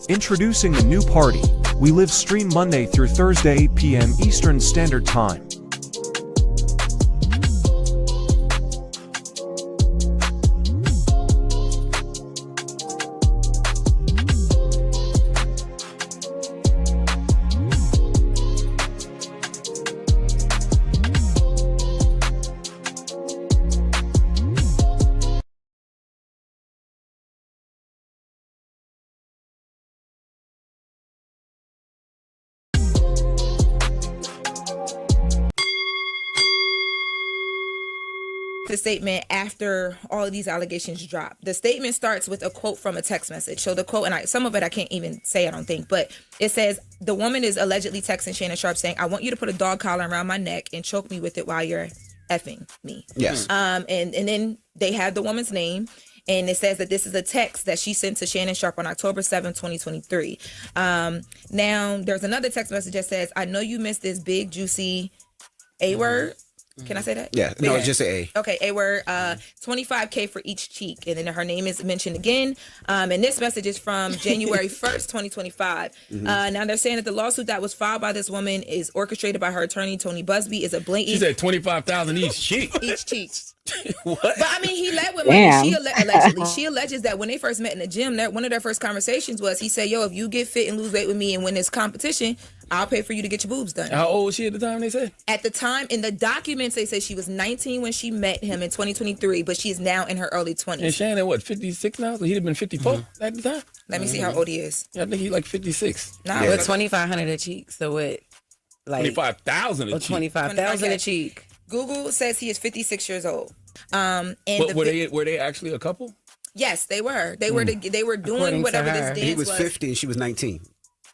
Introducing the new party. We live stream Monday through Thursday 8 p.m. Eastern Standard Time. The statement after all of these allegations drop. The statement starts with a quote from a text message. So the quote, and some of it I can't even say, I don't think, but it says, the woman is allegedly texting Shannon Sharpe saying, I want you to put a dog collar around my neck and choke me with it while you're effing me. Yes. And then they have the woman's name. And it says that this is a text that she sent to Shannon Sharpe on October 7, 2023. Now, there's another text message that says, I know you missed this big, juicy A word. Can I say that? Yeah, no, it's just an A. Okay, A word, $25K for each cheek. And then her name is mentioned again. And this message is from January 1st, 2025. Now they're saying that the lawsuit that was filed by this woman is orchestrated by her attorney, Tony Busby, is a blatant... She said $25,000 each cheek. Each cheek. What? But I mean, he led with money. Allegedly, she alleges that when they first met in the gym, one of their first conversations was, he said, yo, if you get fit and lose weight with me and win this competition, I'll pay for you to get your boobs done. How old was she at the time, they said? At the time, in the documents, they say she was 19 when she met him in 2023, but she is now in her early 20s. And Shannon, what, 56 now? So he'd have been 54 at the time? Let me see how old he is. Yeah, I think he's like 56. Nah, With 2,500 a cheek, so what? Like 25,000 a cheek. 25,000 a cheek. Google says he is 56 years old. And were they actually a couple? Yes, they were. They were doing According whatever to this her. dance He was 50 and she was 19.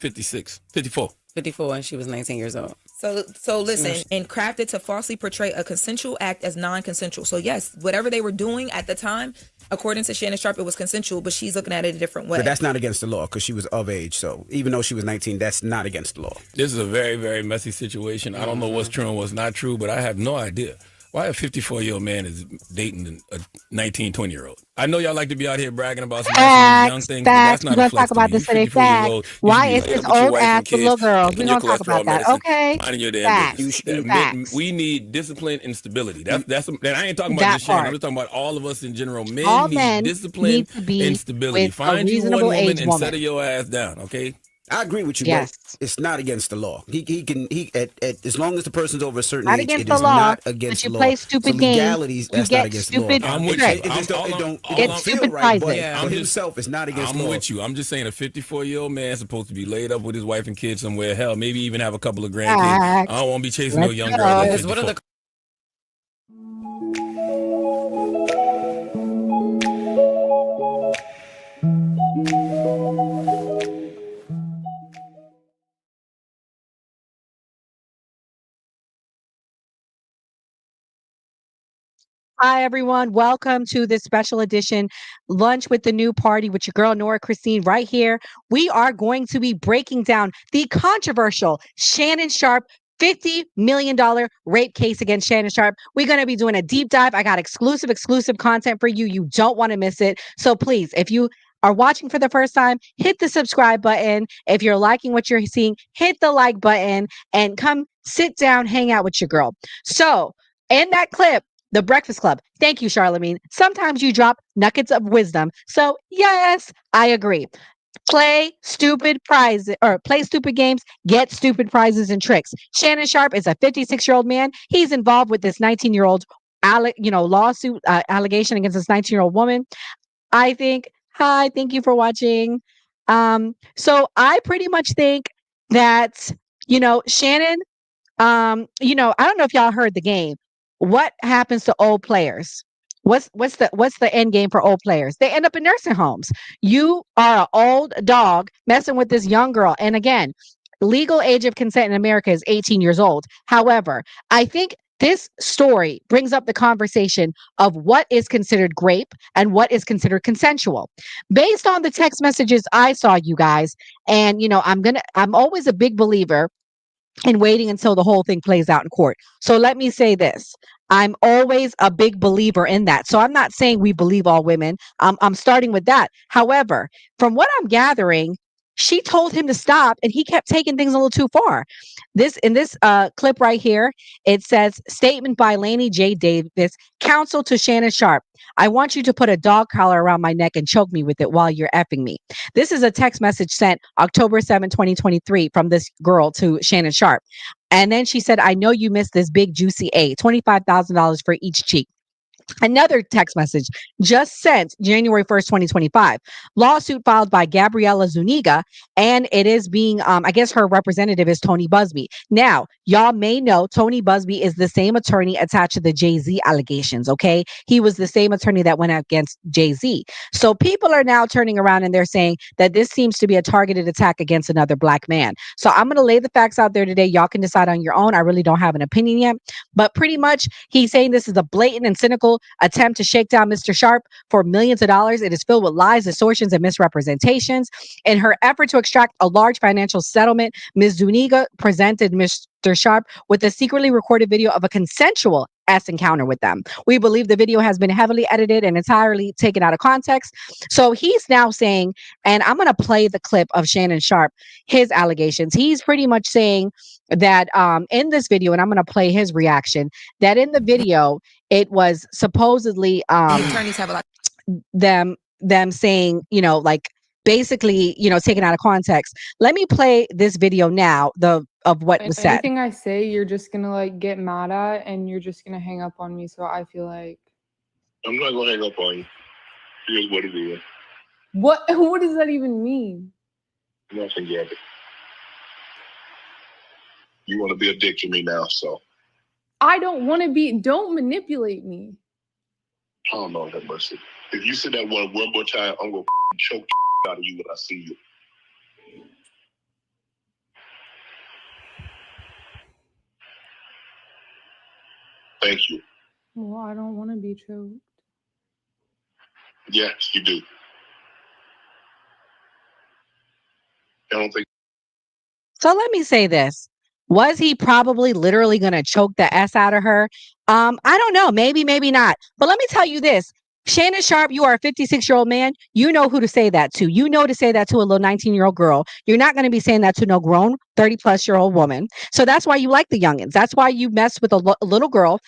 56. 54. 54 and she was 19 years old. So listen, and crafted to falsely portray a consensual act as non-consensual. So yes, whatever they were doing at the time, according to Shannon Sharpe, it was consensual, but she's looking at it a different way. But that's not against the law because she was of age. So even though she was 19, that's not against the law. This is a very, very messy situation. I don't know what's true and what's not true, but I have no idea why a 54-year-old man is dating a 19, 20-year-old. I know y'all like to be out here bragging about some young things, but that's not a flex talk about to me. this today. Fact. Why is this old ass for little girls? We're gonna talk about that. Okay. Facts. We need discipline and stability. That's. And I ain't talking about just Shannon. I'm just talking about all of us in general. Men need discipline and stability. Find you one woman and settle your ass down. Okay. I agree with you, yes. but it's not against the law. He can as long as the person's over a certain not age, against it the is law, not against the law. Play stupid so games. legalities, that's not against the law. I'm with It you. don't feel right, but for himself, it's not against the law. I'm with you. I'm just saying a 54-year-old man is supposed to be laid up with his wife and kids somewhere. Hell, maybe even have a couple of grandkids. I don't want to be chasing no young girl. What are the Hi, everyone. Welcome to this special edition Lunch with the New Party with your girl, Nora Christine, right here. We are going to be breaking down the controversial Shannon Sharpe $50 million rape case against Shannon Sharpe. We're going to be doing a deep dive. I got exclusive content for you. You don't want to miss it. So please, if you are watching for the first time, hit the subscribe button. If you're liking what you're seeing, hit the like button and come sit down, hang out with your girl. So in that clip, The Breakfast Club. Thank you, Charlamagne. Sometimes you drop nuggets of wisdom. So yes, I agree. Play stupid games, get stupid prizes and tricks. Shannon Sharpe is a 56-year-old man. He's involved with this 19-year-old lawsuit allegation against this 19-year-old woman. Hi, thank you for watching. So I pretty much think that, Shannon, I don't know if y'all heard the game. What happens to old players? What's the end game for old players? They end up in nursing homes. You are an old dog messing with this young girl. And again, legal age of consent in America is 18 years old. However, I think this story brings up the conversation of what is considered rape and what is considered consensual. Based on the text messages I saw, you guys, and I'm always a big believer in waiting until the whole thing plays out in court. So let me say this. I'm always a big believer in that. So I'm not saying we believe all women. I'm starting with that. However, from what I'm gathering, She told him to stop, and he kept taking things a little too far. In this clip right here, it says, statement by Lainey J. Davis, counsel to Shannon Sharpe. I want you to put a dog collar around my neck and choke me with it while you're effing me. This is a text message sent October 7, 2023 from this girl to Shannon Sharpe. And then she said, I know you missed this big juicy A, $25,000 for each cheek. Another text message just sent January 1st, 2025. Lawsuit filed by Gabriella Zuniga, and it is being, I guess her representative is Tony Busby. Now, y'all may know Tony Busby is the same attorney attached to the Jay-Z allegations, okay? He was the same attorney that went against Jay-Z. So people are now turning around and they're saying that this seems to be a targeted attack against another black man. So I'm going to lay the facts out there today. Y'all can decide on your own. I really don't have an opinion yet, but pretty much he's saying this is a blatant and cynical attempt to shake down Mr. Sharpe for millions of dollars. It is filled with lies, distortions, and misrepresentations. In her effort to extract a large financial settlement, Ms. Zuniga presented Mr. Sharpe with a secretly recorded video of a consensual encounter with them. We believe the video has been heavily edited and entirely taken out of context. So he's now saying, and I'm going to play the clip of Shannon Sharpe, his allegations. He's pretty much saying that in this video, and I'm going to play his reaction, that in the video, it was supposedly Attorneys have a lot. them saying, like basically, taken out of context. Let me play this video now, of what was said. Anything I say, you're just gonna like get mad at, and you're just gonna hang up on me. So I feel like I'm not gonna hang up on you. Here's what it is. what? What does that even mean? Nothing, Gabby. You want to be a dick to me now, so. I don't want to be. Don't manipulate me. Oh, Lord have mercy. If you say that one more time, I'm gonna choke the out of you when I see you. Thank you. Well, I don't want to be choked. Yes, you do. I don't think. So let me say this. Was he probably literally going to choke the S out of her? I don't know. Maybe, maybe not. But let me tell you this. Shannon Sharpe, you are a 56-year-old man. You know who to say that to. You know to say that to a little 19-year-old girl. You're not going to be saying that to no grown 30-plus-year-old woman. So that's why you like the youngins. That's why you mess with a little girl,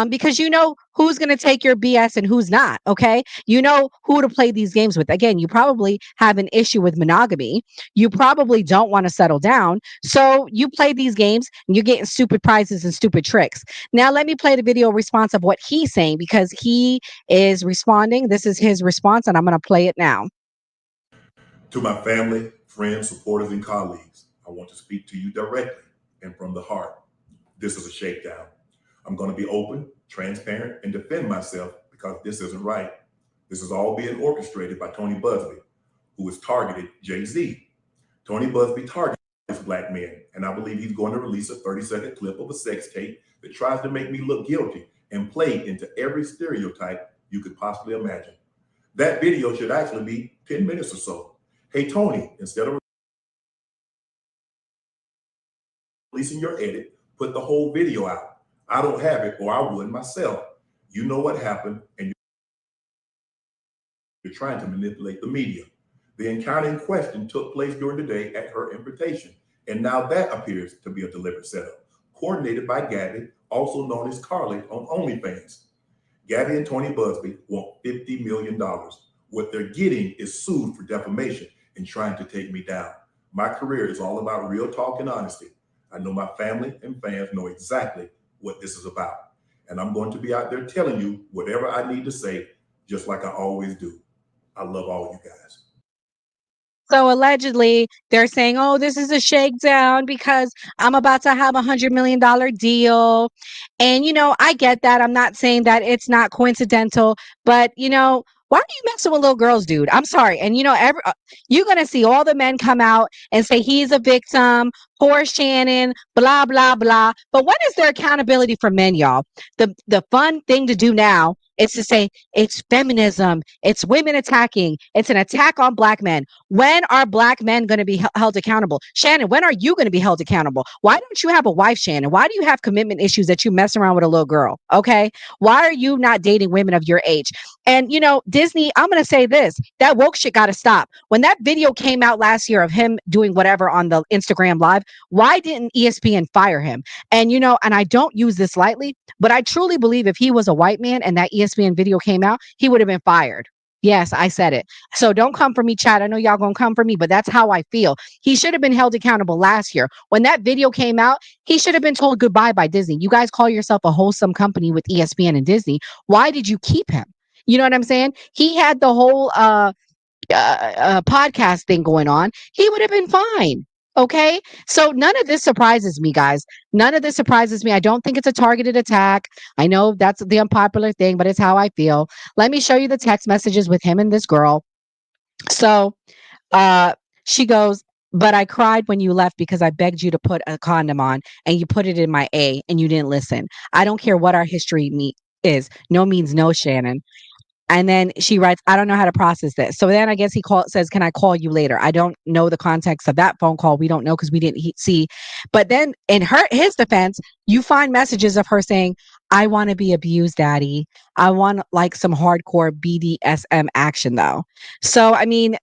because you know who's going to take your BS and who's not, okay? You know who to play these games with. Again, you probably have an issue with monogamy. You probably don't want to settle down. So you play these games and you're getting stupid prizes and stupid tricks. Now, let me play the video response of what he's saying because he is responding. This is his response, and I'm going to play it now. To my family, friends, supporters, and colleagues, I want to speak to you directly and from the heart. This is a shakedown. I'm going to be open, transparent, and defend myself because this isn't right. This is all being orchestrated by Tony Busby, who has targeted Jay-Z. Tony Busby targets black men, and I believe he's going to release a 30-second clip of a sex tape that tries to make me look guilty and play into every stereotype you could possibly imagine. That video should actually be 10 minutes or so. Hey, Tony, instead of releasing your edit, put the whole video out. I don't have it, or I would myself. You know what happened, and you're trying to manipulate the media. The encounter in question took place during the day at her invitation, and now that appears to be a deliberate setup, coordinated by Gabby, also known as Carly on OnlyFans. Gabby and Tony Busby want $50 million. What they're getting is sued for defamation and trying to take me down. My career is all about real talk and honesty. I know my family and fans know exactly what this is about. And I'm going to be out there telling you whatever I need to say, just like I always do. I love all you guys. So allegedly, they're saying, oh, this is a shakedown because I'm about to have $100 million deal. And, I get that. I'm not saying that it's not coincidental, but, why are you messing with little girls, dude? I'm sorry. And, you're going to see all the men come out and say he's a victim, poor Shannon, blah, blah, blah. But when is there accountability for men, y'all? The fun thing to do now It's to say it's feminism, it's women attacking, it's an attack on black men. When are black men going to be held accountable? Shannon, when are you going to be held accountable? Why don't you have a wife, Shannon? Why do you have commitment issues that you mess around with a little girl? Okay. Why are you not dating women of your age? And, Disney, I'm going to say this, that woke shit got to stop. When that video came out last year of him doing whatever on the Instagram live, why didn't ESPN fire him? And, and I don't use this lightly, but I truly believe if he was a white man and that ESPN video came out, he would have been fired. Yes, I said it. So don't come for me, Chad. I know y'all gonna come for me, but that's how I feel. He should have been held accountable last year. When that video came out, he should have been told goodbye by Disney. You guys call yourself a wholesome company with ESPN and Disney. Why did you keep him? You know what I'm saying? He had the whole podcast thing going on. He would have been fine. Okay. So none of this surprises me, guys. None of this surprises me. I don't think it's a targeted attack. I know that's the unpopular thing, but it's how I feel. Let me show you the text messages with him and this girl. So she goes, but I cried when you left because I begged you to put a condom on and you put it in my A and you didn't listen. I don't care what our history is. No means no, Shannon. And then she writes, I don't know how to process this. So then I guess he says, can I call you later? I don't know the context of that phone call. We don't know because we didn't see. But then in his defense, you find messages of her saying, I want to be abused, daddy. I want like some hardcore BDSM action though. So, I mean,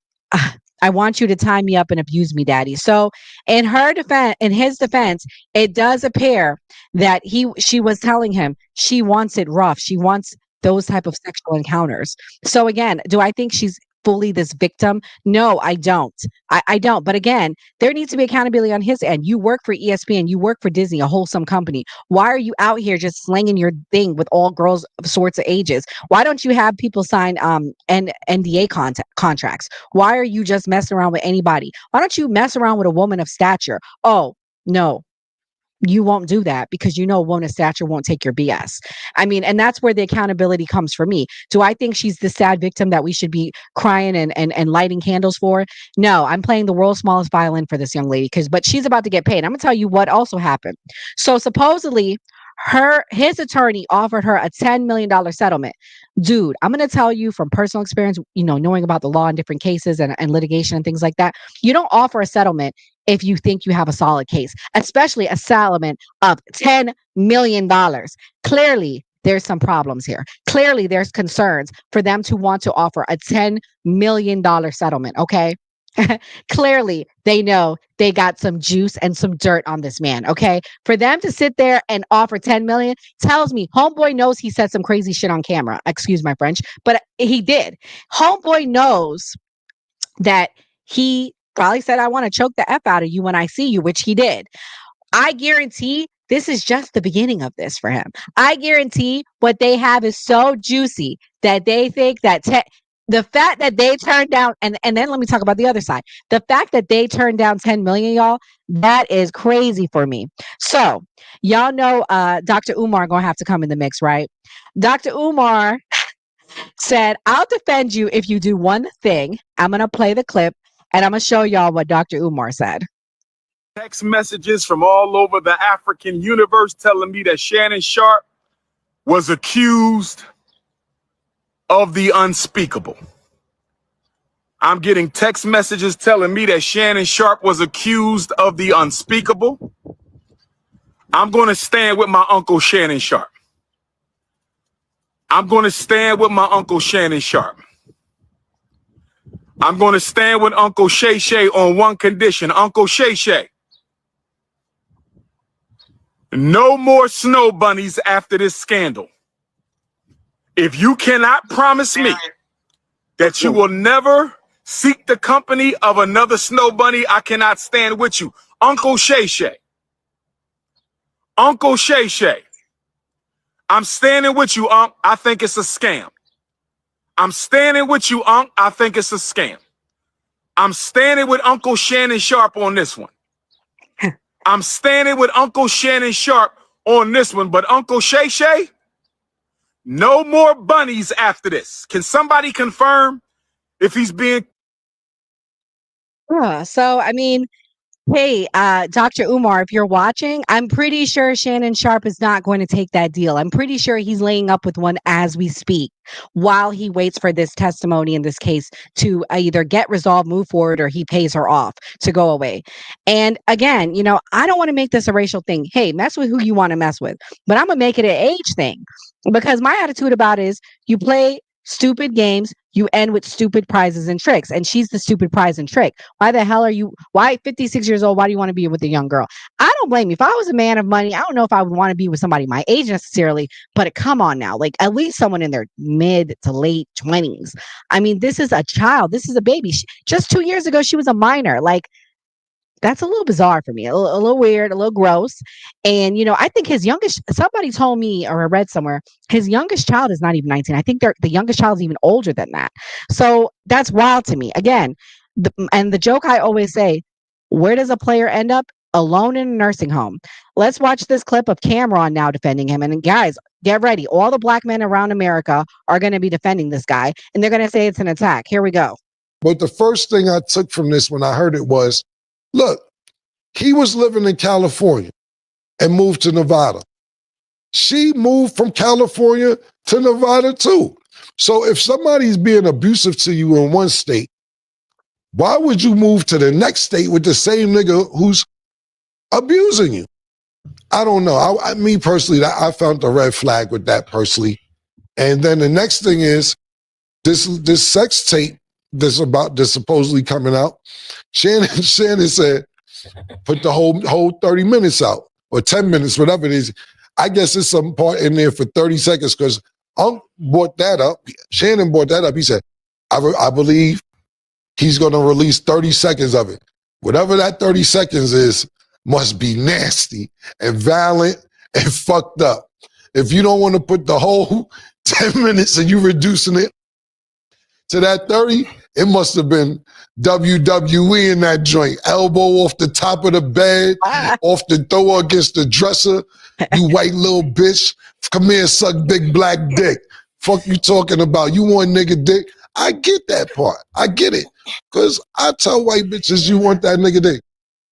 I want you to tie me up and abuse me, daddy. So in his defense, it does appear that she was telling him she wants it rough. She wants those type of sexual encounters. So again, do I think she's fully this victim? No, I don't. I don't. But again, there needs to be accountability on his end. You work for ESPN, you work for Disney, a wholesome company. Why are you out here just slinging your thing with all girls of sorts of ages? Why don't you have people sign NDA contracts? Why are you just messing around with anybody? Why don't you mess around with a woman of stature? Oh, no. You won't do that because a woman of stature won't take your BS. I mean, and that's where the accountability comes for me. Do I think she's the sad victim that we should be crying and lighting candles for? No, I'm playing the world's smallest violin for this young lady but she's about to get paid. I'm gonna tell you what also happened. So supposedly his attorney offered her a $10 million settlement. Dude, I'm going to tell you from personal experience, knowing about the law in different cases and litigation and things like that, you don't offer a settlement if you think you have a solid case, especially a settlement of $10 million. Clearly, there's some problems here. Clearly, there's concerns for them to want to offer a $10 million settlement, okay? Clearly, they know they got some juice and some dirt on this man. Okay. For them to sit there and offer 10 million tells me homeboy knows he said some crazy shit on camera. Excuse my French, but he did. Homeboy knows that he probably said, I want to choke the F out of you when I see you, which he did. I guarantee this is just the beginning of this for him. I guarantee what they have is so juicy that they think that the fact that they turned down, and then let me talk about the other side. The fact that they turned down 10 million, y'all, that is crazy for me. So y'all know Dr. Umar gonna have to come in the mix, right? Dr. Umar said, I'll defend you if you do one thing. I'm gonna play the clip and I'm gonna show y'all what Dr. Umar said. Text messages from all over the African universe telling me that Shannon Sharpe was accused of the unspeakable. I'm getting text messages telling me that Shannon Sharpe was accused of the unspeakable. I'm going to stand with my uncle Shannon Sharpe. I'm going to stand with my uncle Shannon Sharpe. I'm going to stand with Uncle Shay Shay on one condition. Uncle Shay Shay, no more snow bunnies after this scandal. If you cannot promise me that you will never seek the company of another snow bunny, I cannot stand with you. Uncle Shay Shay. Uncle Shay Shay. I'm standing with you, Unc. I think it's a scam. I'm standing with you, Unc. I think it's a scam. I'm standing with Uncle Shannon Sharpe on this one. I'm standing with Uncle Shannon Sharpe on this one. But Uncle Shay Shay, no more bunnies after this. Can somebody confirm if he's being... So, I mean, Hey, Dr. Umar, if you're watching, I'm pretty sure Shannon Sharpe is not going to take that deal. I'm pretty sure he's laying up with one as we speak while he waits for this testimony in this case to either get resolved, move forward, or he pays her off to go away. And again, I don't want to make this a racial thing. Hey, mess with who you want to mess with, but I'm going to make it an age thing because my attitude about it is you play stupid games, you end with stupid prizes and tricks. And she's the stupid prize and trick. Why the hell are you? Why 56 years old? Why do you want to be with a young girl? I don't blame you. If I was a man of money, I don't know if I would want to be with somebody my age necessarily, but come on now. Like at least someone in their mid to late 20s. I mean, this is a child. This is a baby. Just 2 years ago, she was a minor. Like, that's a little bizarre for me, a little weird, a little gross. And, I think his youngest, somebody told me, or I read somewhere, his youngest child is not even 19. I think the youngest child is even older than that. So that's wild to me. Again, and the joke I always say, where does a player end up? Alone in a nursing home. Let's watch this clip of Cameron now defending him. And guys, get ready. All the black men around America are going to be defending this guy, and they're going to say it's an attack. Here we go. But the first thing I took from this when I heard it was, look, he was living in California and moved to Nevada. She moved from California to Nevada too. So if somebody's being abusive to you in one state, why would you move to the next state with the same nigga who's abusing you? I don't know. Me personally, I found the red flag with that personally. And then the next thing is this sex tape that's supposedly coming out. Shannon said, put the whole 30 minutes out or 10 minutes, whatever it is. I guess there's some part in there for 30 seconds because brought that up. Shannon brought that up. He said, I believe he's going to release 30 seconds of it. Whatever that 30 seconds is must be nasty and violent and fucked up. If you don't want to put the whole 10 minutes and you reducing it to that 30, it must have been WWE in that joint. Elbow off the top of the bed, off the throw against the dresser. You white little bitch. Come here, suck big black dick. Fuck you talking about? You want nigga dick? I get that part. I get it. Because I tell white bitches you want that nigga dick.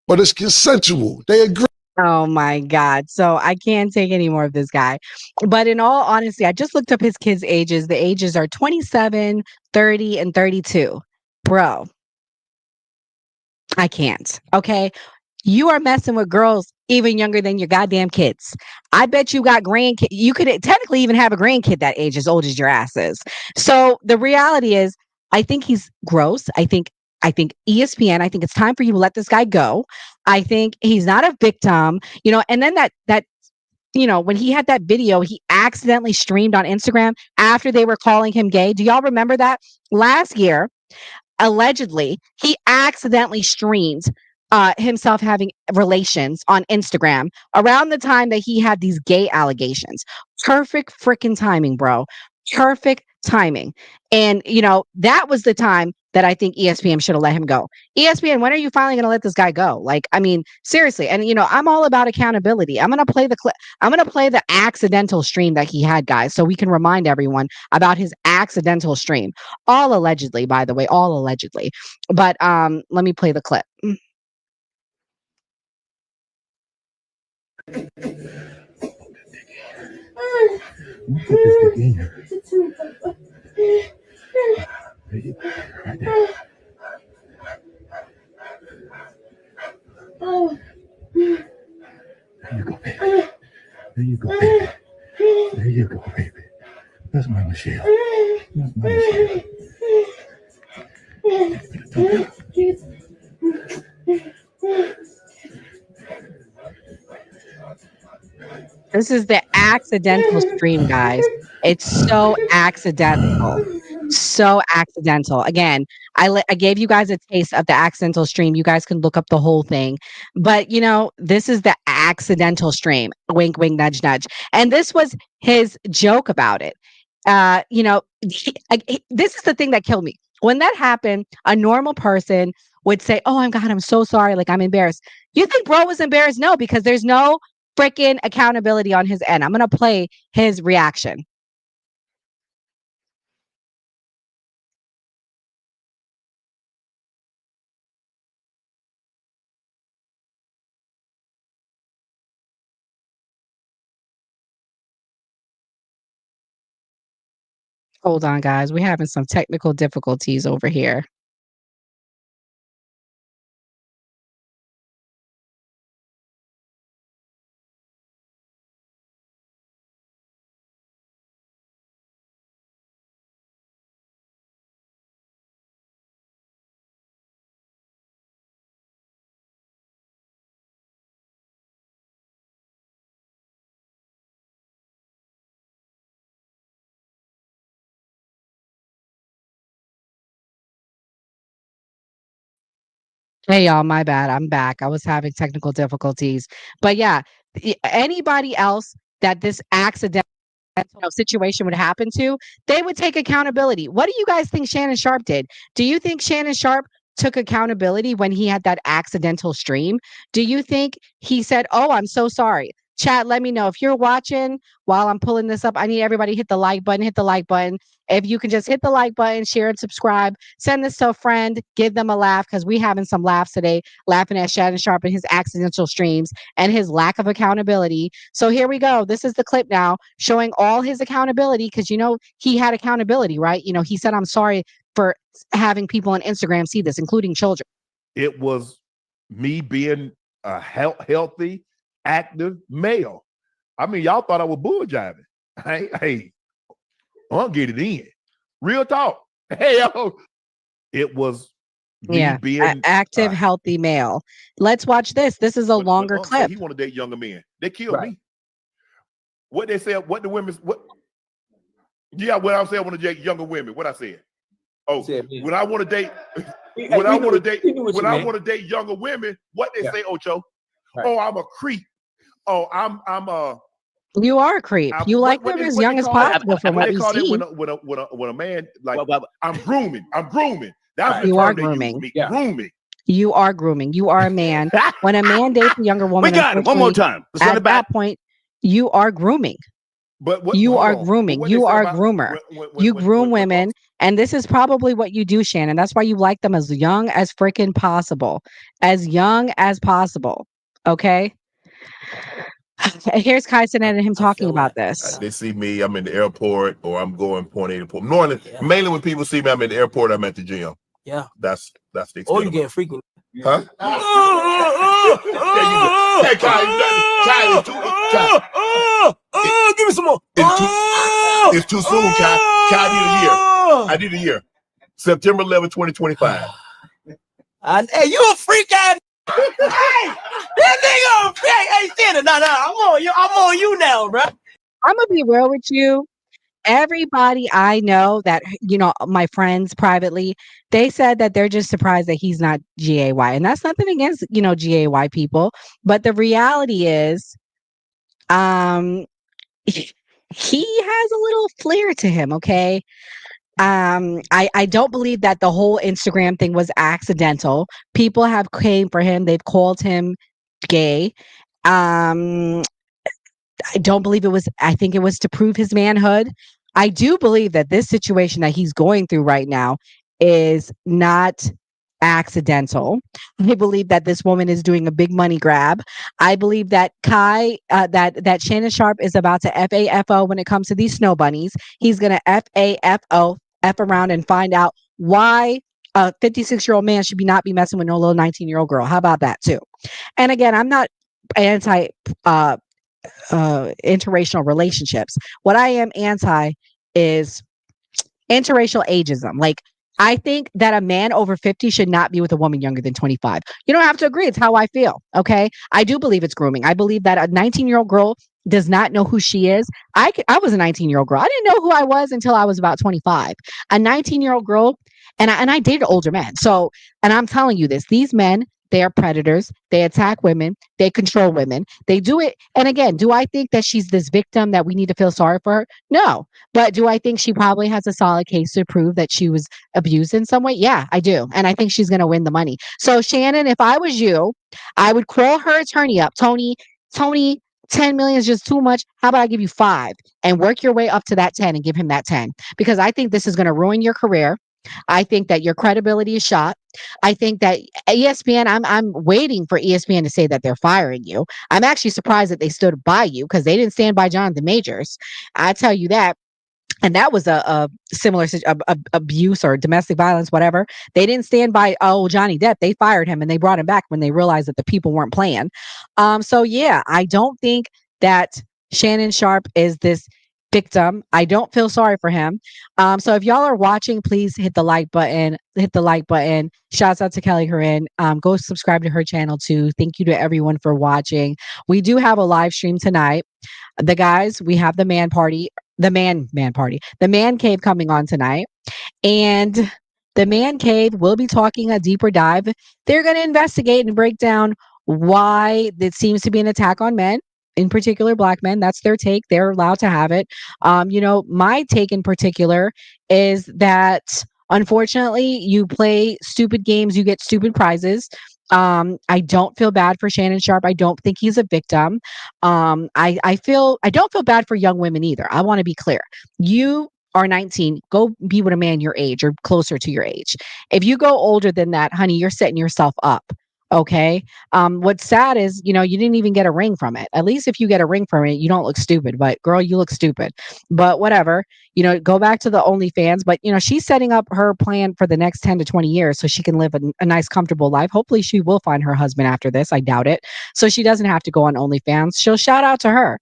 But it's consensual. They agree. Oh my God. So I can't take any more of this guy. But in all honesty, I just looked up his kids' ages. The ages are 27, 30, and 32. Bro, I can't. Okay. You are messing with girls even younger than your goddamn kids. I bet you got grandkids. You could technically even have a grandkid that age as old as your ass is. So the reality is, I think he's gross. I think ESPN, I think it's time for you to let this guy go. I think he's not a victim, and then when he had that video, he accidentally streamed on Instagram after they were calling him gay. Do y'all remember that? Last year, allegedly, he accidentally streamed himself having relations on Instagram around the time that he had these gay allegations. Perfect freaking timing, bro. Perfect timing. And, that was the time that I think ESPN should have let him go. ESPN, when are you finally going to let this guy go? Like, I mean, seriously. And, I'm all about accountability. I'm going to play the clip. I'm going to play the accidental stream that he had, guys, so we can remind everyone about his accidental stream. All allegedly, by the way, all allegedly. But let me play the clip. There you go, baby. There you go, baby. There you go, baby. That's my Michelle. That's my Michelle. This is the accidental stream, guys. It's so accidental. So accidental. Again, I gave you guys a taste of the accidental stream. You guys can look up the whole thing. But, this is the accidental stream. Wink, wink, nudge, nudge. And this was his joke about it. This is the thing that killed me. When that happened, a normal person would say, "Oh my God, I'm so sorry. Like, I'm embarrassed." You think bro was embarrassed? No, because there's no freaking accountability on his end. I'm going to play his reaction. Hold on, guys. We're having some technical difficulties over here. Hey y'all, my bad. I'm back. I was having technical difficulties. But yeah, anybody else that this accident situation would happen to, they would take accountability. What do you guys think Shannon Sharpe did? Do you think Shannon Sharpe took accountability when he had that accidental stream? Do you think he said, "Oh, I'm so sorry"? Chat, let me know if you're watching while I'm pulling this up. I need everybody to hit the like button, hit the like button. If you can just hit the like button, share and subscribe, send this to a friend, give them a laugh because we having some laughs today, laughing at Shannon Sharpe and his accidental streams and his lack of accountability. So here we go. This is the clip now showing all his accountability because he had accountability, right? He said, "I'm sorry for having people on Instagram see this, including children." It was me being a healthy, active male. I mean, y'all thought I was bull jiving. Hey, I'll get it in. Real talk. Hey, yo, it was me being active, healthy male. Let's watch this. This is a longer clip. He want to date younger men. They killed me. What they said, what the women, what? Yeah, what I said, I want to date younger women. What I said. Oh, when I want to date, when I want to date younger women, what they say, Ocho? Right. Oh, I'm a creep. Oh, I'm a. You are a creep. You like them as young as possible, from what we see. When a man like I'm grooming. That's you are grooming. Grooming. You are grooming. You are a man. When a man dates a younger woman, we got it. One more time. At that point, you are grooming. But you are grooming. You are a groomer. You groom women, and this is probably what you do, Shannon. That's why you like them as young as freaking possible, as young as possible. Okay. Here's Kyson and him talking about this. They see me, I'm in the airport, or I'm going point A to point. Normally, mainly when people see me, I'm in the airport, I'm at the gym. Yeah. That's the Or you get freaking. Huh? Hey, give me some more. It's too soon, Kai. I need a year. September 11, 2025. Hey, you a freak ass. Hey, that nigga, hey, Shannon, no, I'm on you now, bro. I'm gonna be real with you. Everybody I know that, my friends privately, they said that they're just surprised that he's not GAY. And that's nothing against, GAY people. But the reality is, he has a little flair to him. Okay. I don't believe that the whole Instagram thing was accidental. People have came for him. They've called him gay. I don't believe it was, I think it was to prove his manhood. I do believe that this situation that he's going through right now is not accidental. I believe that this woman is doing a big money grab. I believe that that Shannon Sharpe is about to FAFO when it comes to these snow bunnies. He's going to FAFO, F around and find out why a 56-year-old man should not be messing with no little 19-year-old girl. How about that too? And again, I'm not anti interracial relationships. What I am anti is interracial ageism. Like, I think that a man over 50 should not be with a woman younger than 25. You don't have to agree. It's how I feel. Okay. I do believe it's grooming. I believe that a 19-year-old girl does not know who she is. I was a 19-year-old girl. I didn't know who I was until I was about 25. A 19-year-old girl, and I dated older men. So, and I'm telling you this, these men, they are predators. They attack women. They control women. They do it. And again, do I think that she's this victim that we need to feel sorry for her? No. But do I think she probably has a solid case to prove that she was abused in some way? Yeah, I do. And I think she's going to win the money. So Shannon, if I was you, I would call her attorney up. Tony, 10 million is just too much. How about I give you 5 and work your way up to that 10 and give him that 10? Because I think this is going to ruin your career. I think that your credibility is shot. I think that ESPN, I'm waiting for ESPN to say that they're firing you. I'm actually surprised that they stood by you because they didn't stand by Jonathan Majors. I tell you that. and that was a similar abuse or domestic violence, whatever. They didn't stand by Johnny Depp. They fired him and they brought him back when they realized that the people weren't playing. So yeah, I don't think that Shannon Sharpe is this victim. I don't feel sorry for him. So if y'all are watching, please hit the like button. Hit the like button. Shouts out to Kelly Corinne. Go subscribe to her channel too. Thank you to everyone for watching. We do have a live stream tonight. The guys, we have the man party, the man cave coming on tonight. And the man cave will be talking a deeper dive. They're going to investigate and break down why it seems to be an attack on men, in particular black men. That's their take. They're allowed to have it. My take in particular is that unfortunately you play stupid games, you get stupid prizes. I don't feel bad for Shannon Sharpe. I don't think he's a victim. I don't feel bad for young women either. I want to be clear. You are 19, go be with a man your age or closer to your age. If you go older than that, honey, you're setting yourself up. Okay. What's sad is, you didn't even get a ring from it. At least if you get a ring from it, you don't look stupid, but girl, you look stupid, but whatever, go back to the OnlyFans, but she's setting up her plan for the next 10 to 20 years so she can live a nice, comfortable life. Hopefully she will find her husband after this. I doubt it. So she doesn't have to go on OnlyFans. She'll shout out to her.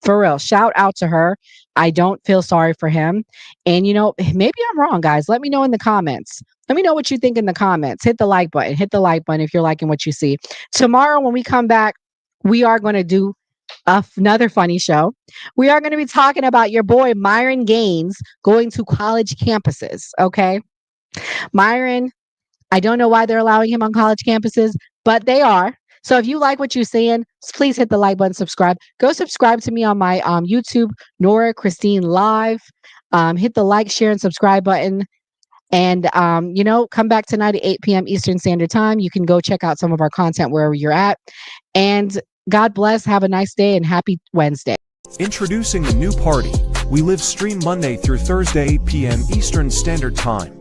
For real, shout out to her. I don't feel sorry for him. And, maybe I'm wrong, guys. Let me know in the comments. Let me know what you think in the comments. Hit the like button. Hit the like button if you're liking what you see. Tomorrow, when we come back, we are going to do another funny show. We are going to be talking about your boy, Myron Gaines, going to college campuses. Okay. Myron, I don't know why they're allowing him on college campuses, but they are. So if you like what you're seeing, please hit the like button, subscribe. Go subscribe to me on my YouTube, Nora Christine Live. Hit the like, share, and subscribe button. And, come back tonight at 8 p.m. Eastern Standard Time. You can go check out some of our content wherever you're at. And God bless. Have a nice day and happy Wednesday. Introducing the new party. We live stream Monday through Thursday, 8 p.m. Eastern Standard Time.